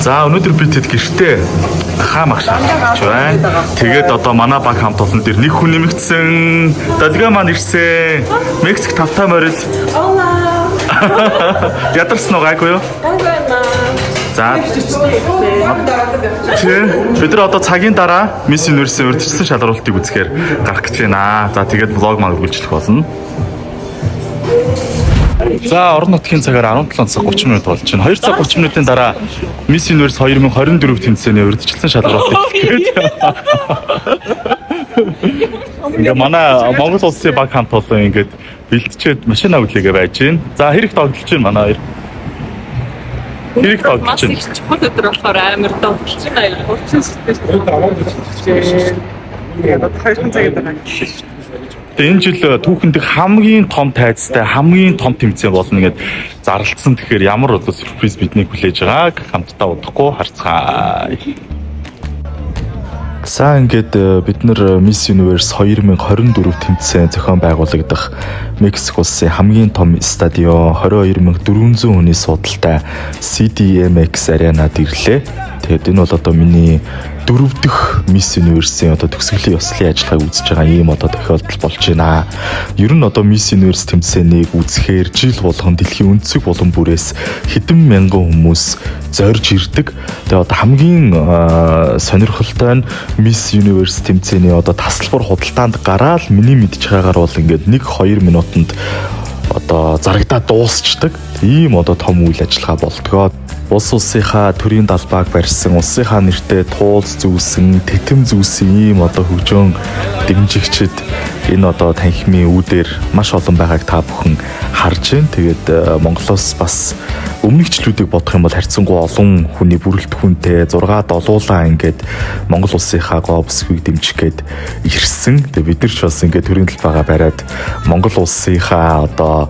За өнөөдөр би тэд гэртээ хаамах шаарч байна. Тэгээд одоо манай баг хамт олон дээр нэг хүн нэмэгдсэн. Долгио маань ирсэн. Мексик тавтай морил. Ядарсан уу гайгүй юу? За. Бид нар одоо цагийн дараа Miss Universe-ийн урьдчилсан шалралтыг үзэхээр гарах гэж байна. За тэгээд влог маань үргэлжлэх болно. За орон нутгийн цагаар 17 цаг 30 минут болж байна. 2 цаг 30 минутын дараа Miss Universe 2024 тэмцээний урьдчилсан шалралтыг хийгээд. Ингээ манай Монгол улсын баг хамт олон ингээд бэлтчихэд машина үлээгээ байж байна. За хэрэг тоглож байна манай хоёр. Хэрэг тоглож байна. Чухал өдөр болохоор амар тоглож байна. Урчин сэтгэл. Тэгээд 2 цагийн дараа энэ жил түүхэндээ хамгийн том тайцтай, хамгийн том тэмцээн болно гэд зарлцсан. Тэгэхээр ямар одоо сюрприз биднийг хүлээж байгааг хамтдаа удахгүй харцгаая. За ингээд бид нар Miss Universe 2024 тэмцээн зохион байгуулагдах Мексик улсын хамгийн том стадион 22,400 хүний суудалтай CDMX Arena-д ирлээ. Тэгээд энэ бол одоо миний 4 дахь Miss Universe-ийн одоо төгсгөлийн ёслолын ажиллагааг үзэж байгаа ийм одоо тохиолдол болж байна. Ер нь одоо Miss Universe тэмцээнийг үзэхээр жил болгон дэлхийн өнцөг болон бүрээс хэдэн мянган хүмүүс зорж ирдэг. Тэгээд одоо хамгийн сонирхолтой нь Miss Universe тэмцээний одоо тасалбар худалдаанд гараад миний мэдж байгаагаар бол ингээд 1-2 минутанд одоо зарагдаад дуусчдаг. Ийм одоо том үйл ажиллагаа болдгоо. Улс улсынхаа төрийн далбааг барьсан, улсынхаа нэртэй туулз зүүсэн, тэтэм зүүсэн ийм одоо хөгжөөн дэмжигчид энэ одоо танхимын үүдээр маш олон байгааг та бүхэн харж байна. Тэгээд Монголоос бас өмнөгчлүүдийг бодох юм бол харьцангуй олон хүний бүрэлдэхүүнтэй 6 долуулаа ингээд Монгол улсынхаа гоо бүсгүйг дэмжих гээд ирсэн. Тэгээд бид нар ч бас ингээд төрийн далбаагаа бариад Монгол улсынхаа одоо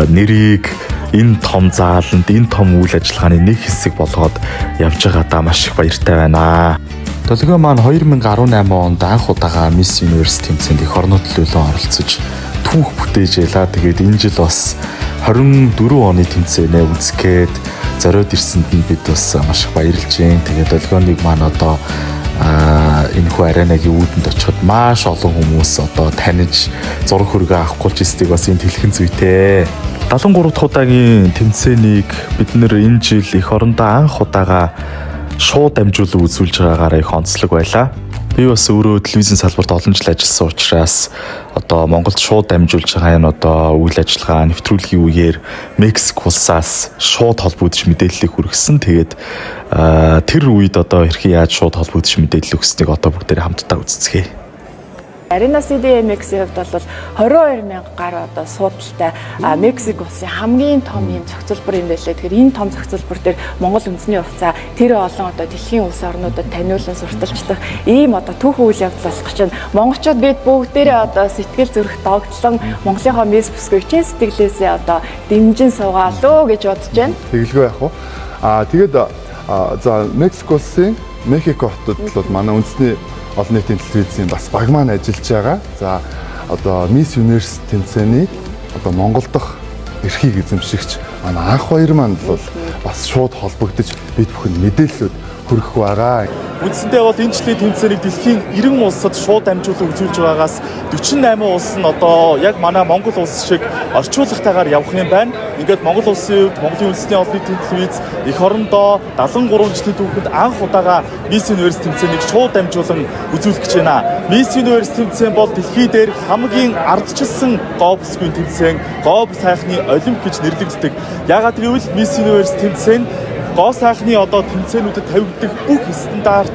нэрийг энэ том зааланд, энэ том үйл ажиллагааны нэг хэсэг болгоод явж байгаадаа маш их баяртай байна. Долгио маань 2018 онд анх удаага Miss Universe тэмцээнд эх орнууд төлөөлөн оролцож түүх бүтээж ялаа. Тэгээд энэ жил бас 24 оны тэмцээнээ үзгээд зориод ирсэнд нь бид бас маш их баярлж байна. Тэгээд долгионыг маань одоо энэхүү аренагийн үүдэнд очиход маш олон хүмүүс одоо таньж зураг хөргөө авахгүй ч гэстийг бас энд хэлхэн зүйтэй. 73 дахь удаагийн тэмцээнийг бид нэр энэ жил эх орондоо анх удаага шууд дамжуулан үзүүлж байгаагаараа их онцлог байлаа. Би бас өөрөө телевизийн салбарт олон жил ажилласан учраас одоо Монголд шууд дамжуулж байгаа энэ одоо үйл ажиллагаа нэвтрүүлгийн үеэр Мексик улсаас шууд холбогдож мэдээллийг хүргэсэн. Тэгээд тэр үед одоо хэрхэн яаж шууд холбогдож мэдээлэл өгснгийг одоо бүгдээрээ хамтдаа үзцгээе. Arena CDMX-ийн хувьд бол 22,000 гаруй одоо суудалтай Мексик улсын хамгийн том юм зохицолбор юм байлээ. Тэгэхээр энэ том зохицолбор дээр Монгол үндэсний хувьцаа тэр олон одоо дэлхийн улс орнуудад таниулан сурталчлах ийм одоо түүхэн үйл явдал болох гэж байна. Монголчууд бид бүгдээрээ одоо сэтгэл зүрх догтлон Монголынхоо Miss бүсгүйг чин сэтгэлээсээ одоо дэмжин суугаалуу гэж бодож байна. Тэгэлгүй яах вэ? Тэгээд за Мексик улсын Мехико хотод бол манай үндэсний олон нийтийн телевизийн бас баг маань ажиллаж байгаа. За одоо Miss Universe тэмцээний одоо Монгол дахь эрхийг эзэмшигч манай анх хоёр маань бол бас шууд холбогдож бид бүхэн мэдээллүүд хүргэх байгаа. Үндсэндээ бол энэ жилийн тэмцээнийг дэлхийн 90 улсад шууд дамжуулан үзүүлж байгаагаас 48 улс нь одоо яг манай Монгол улс шиг орчуулгатайгаар явах юм байна. Ингээд Монгол улсын хувьд Монголын үндэсний олон нийтийн телевиз эх орондоо 73 жилийн түүхэнд анх удаага Miss Universe тэмцээнийг шууд дамжуулан үзүүлэх гэж байна. Miss Universe тэмцээн бол дэлхий дээр хамгийн ардчилсан гоо бүсгүйн тэмцээн, гоо бүс сайхны олимп гэж нэрлэгддэг. Яагаад гэвэл Miss Universe тэмцээн гоо сайхны одоо тэмцээнүүдэд тавигддаг бүх стандарт,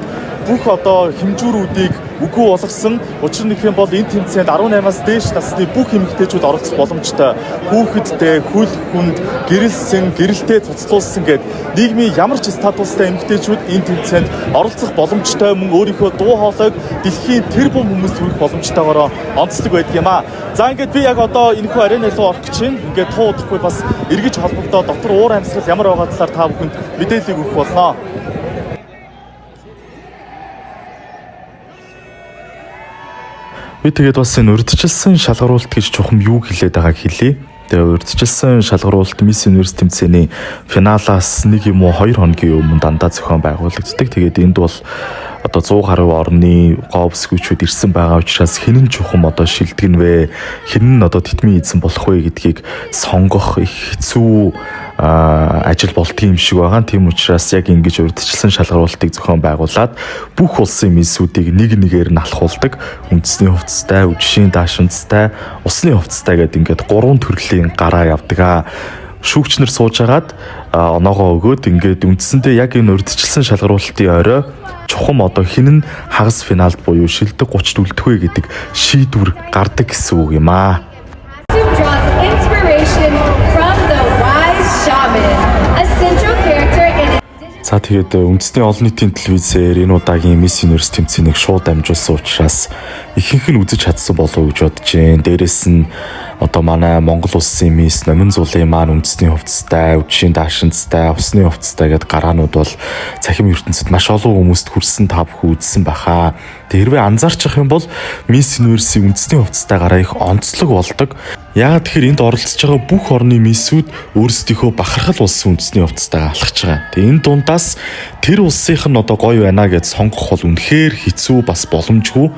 бүх одоо хэмжүүрүүдийг үгүй болгосон. Учир нь гэх юм бол энэ тэмцээнд 18-аас дээш насны бүх эмэгтэйчүүд оролцох боломжтой. Хүүхэдтэй, хөл хүнд, гэрэлсэн, гэрэлтэй цуцлуулсан гэд нийгмийн ямар ч статустай эмэгтэйчүүд энэ тэмцээнд оролцох боломжтой, мөн өөрийнхөө дуу хоолойг дэлхийн тэр бүм хүмүүст хүргэх боломжтойгоор онцлог байдаг юм аа. За ингээд би яг одоо энэхүү арена руу орох гэж байна. Ингээд туу удахгүй бас эргэж холбогдоод дотор уур амьсгал ямар байгаа талаар та бүхэнд мэдээлэл өгөх болно. Би тэгээд бас энэ урьдчилсан шалгаруулалт гэж чухам юу хэлээд байгааг хэлье. Тэгээ урьдчилсан шалгаруулалт Miss Universe тэмцээний финалаас 1 юм уу 2 хоногийн өмнө дандаа зохион байгуулагддаг. Тэгээд энд бол одоо 100 гаруй орны говьсгүүчүүд ирсэн байгаа учраас хинэн чухам одоо шилдэг вэ? Хинэн одоо титмийн эзэн болох вэ гэдгийг сонгох их хэцүү ажил болтгий юм шиг байгаа. Тийм учраас яг ингэж урьдчилсан шалгаруулалтыг зохион байгуулад бүх улсын миссүүдийг нэг нэгээр нь алхуулдаг. Үндэсний хувцастай, үжишийн даашинцтай, усны хувцастай гэдэг ингээд 3 төрлийн гараа явдаг. Шүүгч нар суужгаад оноогоо өгөөд ингээд үндсэндээ яг энэ урьдчилсан шалгаруулалтын орой чухам одоо хинэн хагас финалд буюу шилдэг 30-д үлдэх вэ гэдэг шийдвэр гардаг гэсэн үг юм аа. За тэгээд үндэсний олон нийтийн телевизээр энэ удаагийн Miss Universe тэмцээнийг шууд дамжуулсан учраас ихэнх нь үзэж чадсан болов уу гэж бодож байна. Дээрээс нь одоо манай Монгол улсын Miss Номин Зулын маань үндэсний хувцастай, үжишийн даашинцтай, усны хувцастай гэдэг гараанууд бол цахим ертөнцид маш олон хүмүүст хүрсэн та бүхэн үзсэн баха. Тэг хэрвээ анзаарчих юм бол Miss Universe-ийн үндэсний хувцастай гараа их онцлог болдог. Яагаад тэгэхээр энд оролцож байгаа бүх орны миссүүд өөрсдийнхөө бахархал улсын үндэсний хувцастайгаа алхаж байгаа. Тэгээ энэ дундаас тэр улсынх нь одоо гоё байна гэж сонгох бол үнэхээр хэцүү бас боломжгүй.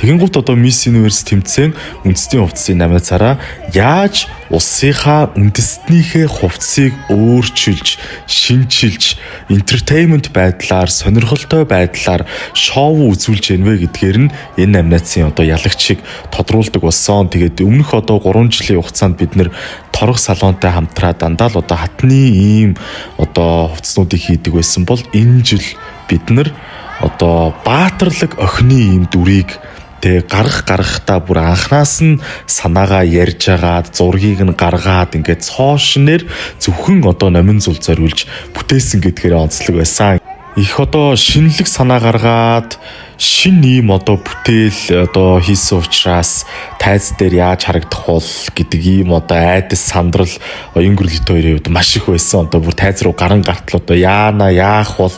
Тэгэнгუთ одоо Miss Universe тэмцээн үндэсний хувцсын 8 цараа яаж улсынхаа үндэстнийхээ хувцсыг өөрчилж, шинчилж, entertainment байдлаар, сонирхолтой байдлаар шоу үзүүлж яах вэ гэдгээр нь энэ 8 найзын одоо ялагч шиг тодруулдаг болсон. Тэгээд өмнөх одоо 3 жилийн хугацаанд бид нэр торох салонтой хамтраа дандаа л одоо хатны ийм одоо хувцснуудыг хийдэг байсан бол энэ жил бид нар одоо баатарлаг охины ийм дүрийг тэг гаргахтаа бүр анханаас нь санаагаа ярьж агаад зургийг нь гаргаад ингээд цоошнэр зөвхөн одоо Номин Зул зориулж бүтээсэн гэдгээр онцлог байсан. Их одоо шинэлэг санаа гаргаад шин ийм одоо бүтээл одоо хийсэн учраас тайз дээр яаж харагдах бол гэдэг ийм одоо айдас сандрал оюнгөрлөлт хоёрын хувьд маш их байсан. Одоо бүр тайз руу гаран гартал одоо яана яах бол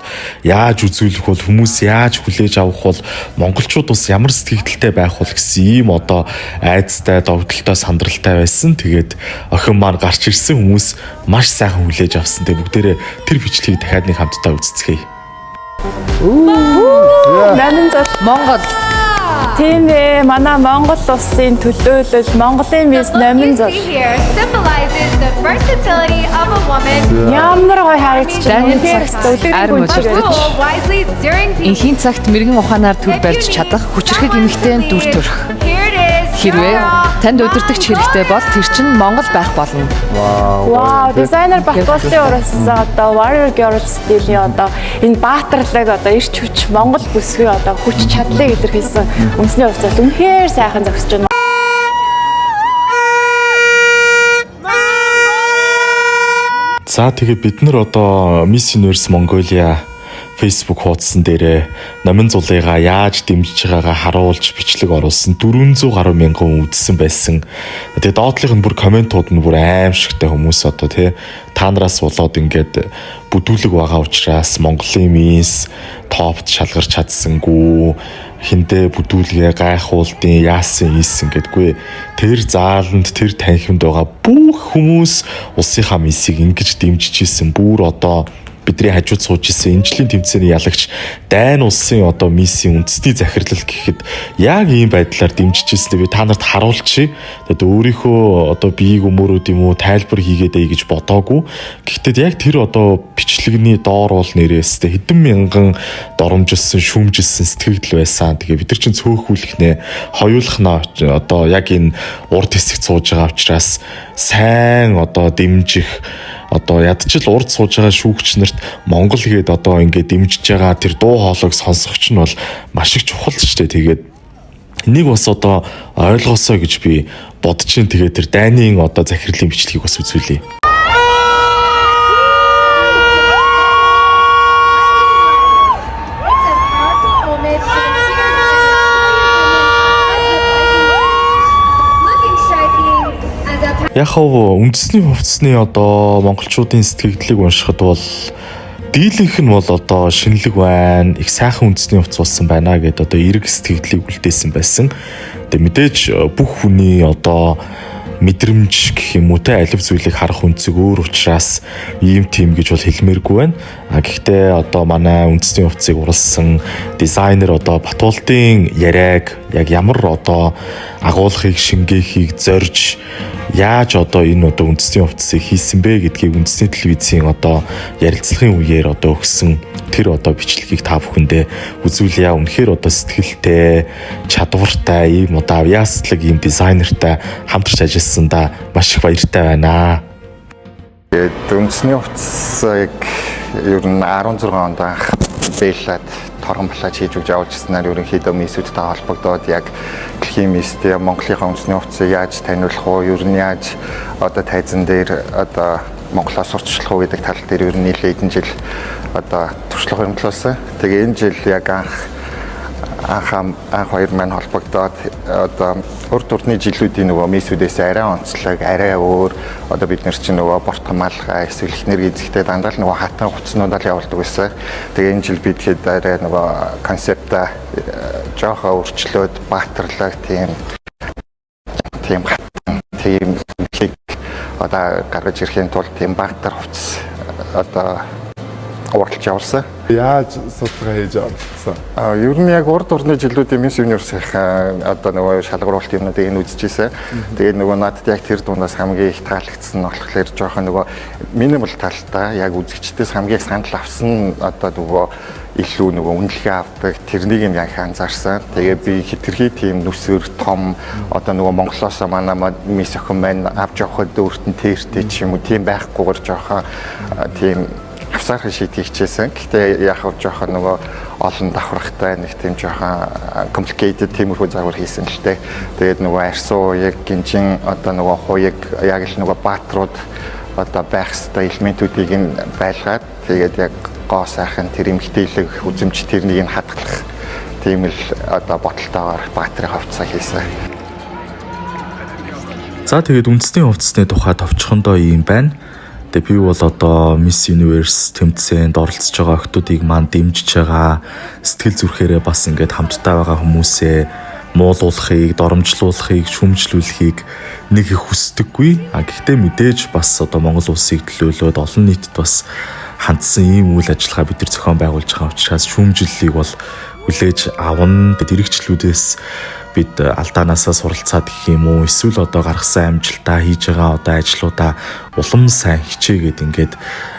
яаж үзүүлэх бол хүмүүс яаж хүлээж авах бол монголчууд бас ямар сэтгэлдэлтэй байх бол гэсэн ийм одоо айдастай довтлолтой сандралтай байсан. Тэгээд охин маань гарч ирсэн хүмүүс маш сайхан хүлээж авсан. Тэгээд бүгдээрээ тэр бичлэгийг дахиад нэг хамтдаа үзцгээе. Номин Зул Монгол. Тийм ээ, манай Монгол улсын төлөөлөл Монголын Miss Номин Зул. Ямар гоё харагдаж байна. Инхийн цагт мэрэгэн ухаанаар төр барьж чадах хүчрхэг эмэгтэй дүр төрх. Хэрвээ танд удирдахч хэрэгтэй бол тэр чинь Монгол байх болно. Вау, дизайнер Батболтын ураас одоо Warrior Girls стилийн одоо энэ баатарлаг одоо ирч хүч Монгол бүсгүй одоо хүч чадлыг илэрхийлсэн үндэсний хувцас үнэхээр сайхан зогсож байна. За тэгээ бид нар одоо Miss Universe Mongolia Facebook хуудсан дээрээ Номин Зулыгаа яаж дэмжиж байгаагаа харуулж бичлэг оруулсан 400 гаруй мянган үзсэн байсан. Тэгээ доотлих нь бүр комментууд нь бүр аимшигтай хүмүүс одоо тий та нараас болоод ингээд бүдүүлэг байгаа учраас Монголын Miss топт шалгарч чадсангүй хиндэ бүдүүлгээ гайхуулдیں۔ Яасан ийсэн гэдэггүй. Тэр зааланд тэр танхимд байгаа бүх хүмүүс улсынхаа Miss-ийг ингэж дэмжиж ийсэн. Бүр одоо бидний хажууд сууж исэн энэ жилийн тэмцээний ялагч дайн улсын одоо Miss-ийн үндэсний захирлал гэхэд яг ийм байдлаар дэмжиж ирсэн. Би та нарт харуулчих. Тэгээд өөрийнхөө одоо биеийг өмөрөөд юм уу тайлбар хийгээд эй гэж бодоогүй. Гэхдээ яг тэр одоо бичлэгний доор бол нэрээстэй хэдэн мянган доромжилсан, шүүмжилсэн сэтгэгдэл байсан. Тэгээ бид нар чинь цөөхүүлэх нэ, хоёулах нь одоо яг энэ урд хэсэгт сууж байгаа учраас сайн одоо дэмжих одоо ядчил урд сууж байгаа шүүгч нарт Монгол гээд одоо ингээд дэмжиж байгаа тэр дуу хоолойг сонсогч нь бол маш их чухал шүү дээ. Тэгээд энийг бас одоо ойлгосоо гэж би бодож чинь тэгээд тэр дайнын одоо захирлын бичлэгийг бас үзүүлье. Яхав үндэсний хувцсны одоо монголчуудын сэтгэгдлийг уншихад бол дийлэнх нь бол одоо шинэлэг байна, их сайхан үндэсний хувцс болсон байна гэдээ одоо эрг сэтгэгдлийг үлдээсэн байсан. Тэгээ мэдээж бүх хүний одоо мэдрэмж гэх юм уу те алив зүйлийг харах үнцэг өөр учраас ийм тим гэж бол хэлмээргүй байна. Гэхдээ одоо манай үндэсний хувцсыг уралсан дизайнер одоо Батуултын яриаг яг ямар одоо агуулгыг шингээхийг зорж яаж одоо энэ одоо үндэсний хувцсыг хийсэн бэ гэдгийг үндэсний телевизийн одоо ярилцлагын үеэр одоо өгсөн тэр одоо бичлэгийг та бүхэндээ үзүүлье. Үнэхээр одоо сэтгэлтэй, чадвартай, ийм одоо авьяаслаг ийм дизайнертай хамтарч ажилласандаа маш их баяртай байна. Үндэсний хувцсыг ер нь 16 онд анх бэлээд торгон балаж хийж өгч явуулжсанаар ерөнхийдөө мисүүдтэй холбогдоод яг дэлхийн мистэй Монголынхаа үндэсний хувцсыг яаж таниулах уу, ер нь яаж одоо тайзан дээр одоо Монголоос сурчлах уу гэдэг тал дээр ер нь нэлээд хэдэн жил одоо туршлага хэмжүүлсэн. Тэгээ энэ жил яг анх хоёр маань холбогдоод одоо урд урдны жилүүдийн нөгөө мисүүдээс арай онцлог, арай өөр одоо бид нар чинь нөгөө бортхон малгай эсвэл эхнэр гизэгтэй дандаа л нөгөө хатан хувцснуудаар явуулдаг байсан. Тэгээ энэ жил бид хэд арай нөгөө концептаа жоохоо өөрчлөөд баатарлаг тийм хийг одоо гаргаж ирэхийн тулд тийм баатар хувцс одоо уралж явуулсан. Яаж судалгаа хийж авсан? Ер нь яг урд урдны жилүүдийн Miss Universe-ийн одоо нөгөө шалгаруулалт юмнуудыг энэ үзчихсэн. Тэгээд нөгөө надад яг тэр дундаас хамгийн их таалагдсан нь болохоор жоохон нөгөө минимал талтай яг үзэгчдээс хамгийн санал авсан одоо нөгөө илүү нөгөө үнэлгээ авдаг тэрнийг нь яг анзаарсан. Тэгээ би хитрхи тийм нүсэр том одоо нөгөө Монголоос манай Miss охин маань авч явахад өөртөө тэртэй ч юм уу тийм байхгүйгээр жоохон тийм авсаархан шийдгийг хичээсэн. Гэхдээ яг хав жоохон нөгөө олон давхрахтай нэг тийм жоохон complicated тиймэрхүү загвар хийсэн л дээ. Тэгээд нөгөө арьсуу яг гинжин одоо нөгөө хуяг яг л нөгөө баатрууд одоо байх ёстой элементүүдийг нь байлгаад тэгээд яг гоо сайхан тэр эмгтээлэг үзэмж тэрнийг нь хадгалах тийм л одоо бодолтойгоор баатрын хувцас хийсэн. За тэгээд үндэсний хувцсны тухай товчхондоо ийм байна. Би бол одоо Miss Universe тэмцээнд оролцож байгаа охтуудыг маань дэмжиж байгаа, сэтгэл зүрхээрээ бас ингээд хамтдаа байгаа хүмүүсээ муулуулахыг, доромжлуулахыг, шүмжлүүлэхийг нэг их хүсдэггүй. Гэхдээ мэдээж бас одоо Монгол улсыг төлөөлөөд олон нийтэд бас хандсан ийм үйл ажиллагаа бид нар зохион байгуулж байгаа учраас шүүмжлэлийг бол хүлээж авна. Дэрэгчлүүдээс бид алдаанаасаа суралцаад гэх юм уу эсвэл одоо гаргасан амжилтаа хийж байгаа одоо ажлуудаа улам сайн хичээгээд ингээд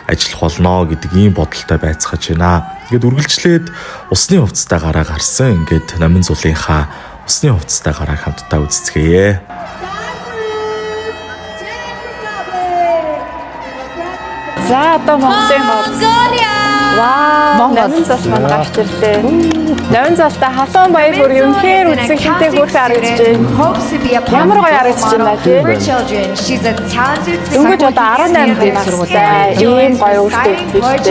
ажиллах болно гэдэг ийм бодолтой байцгааж байна. Ингээд үргэлжлээд усны хувцастай гараа гарсан ингээд Номин зулынхаа усны хувцастай гарааг хамтдаа үздэцгээе. За одоо Монголын хувцас. Вау, Номин зул маань гарч ирлээ. Номин зултай халуун баяр бүр юмхээр үзэх хинтэй хөрх харагдаж байна. Ямар гоё харагдаж байна тий. Дөнгөж одоо 18 настай ийм гоё өөртөө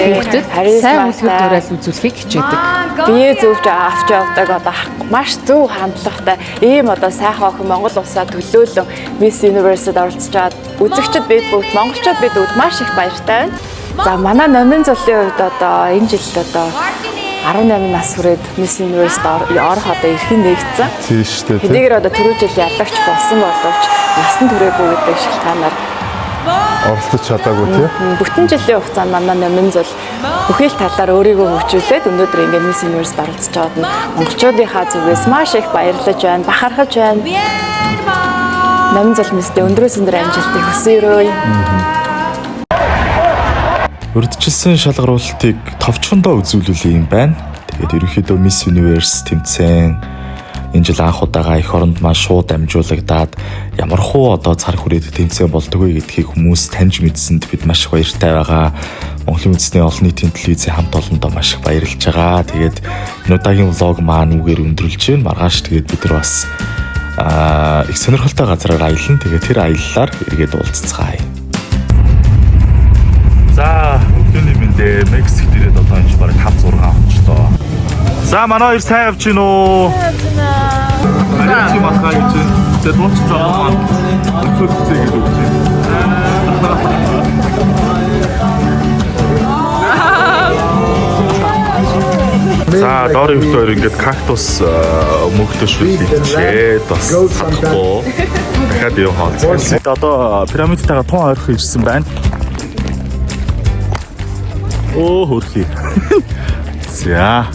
ихтэй сайн үлгэр дуурайл үзүүлэхийг хичээдэг. бие зөвж авч явдаг одоо маш зөв хандлагатай ийм одоо сайхан охин Монгол улсаа төлөөлөн Miss Universe-д оролцож чад үзэгчд бид бүгд монголчууд бид бүгд маш их баяртай байна. За манай Номин зулын хувьд одоо энэ жилд одоо 18 нас хүрээд Miss Universe-д орох одоо эрхэн нэгдсэн. Тийм шүү дээ. Хэдийгээр одоо түрүү жил ялагч болсон боловч насан туршаагүй гэдэг шалтгаанаар оролцож чадаагүй тийм. Бүтэн жилийн хугацаанд манай Номин зул бүхий л талаар өөрийгөө хөгжүүлээд өнөөдөр ингээд Miss Universe-д оролцож байгаад нь монголчуудынхаа зүгээс маш их баярлаж байна, бахархаж байна. Номин зул Miss-тэй өндрөөс өндөр амжилтыг хүсье. Урьдчилсан шалгаруулалтыг товчхондоо үзүүлүүлээ юм байна. Тэгээд ерөнхийдөө Miss Universe тэмцээн энэ жил анх удаага эх оронд маань шууд амжуулагдаад ямар хуу одоо цар хүрээтэй тэмцээн болдгоо гэдгийг хүмүүс таньж мэдсэнд бид маш их баяртай байгаа. Монголын үндэсний олон нийтийн телевизийн хамт олондоо маш их баярлж байгаа. Тэгээд энэ удаагийн влог маань үгээр өндөрлж байна. Маргааш тэгээд бид нар бас их сонирхолтой газараар аялна. Тэгээд тэр аяллаар эргээд уулзцгаая. За, өглөөний мэндэ Мексик дээрээ одоо энэ бараг 5-6 онцлоо. За, манай хоёр сайн явж гин үү? Арай чи махаа гэж байна. Тэгээд дууч цаа. Өглөөцөө гэж үг чинь. За доор ихтэй ингээд кактус мөхтэй шүлт идчихээ. Бас хатахгүй. Дахиад юу хаалцсан. Одоо пирамидтайгаа тун ойрох ирсэн байна. Оо хөрхий. За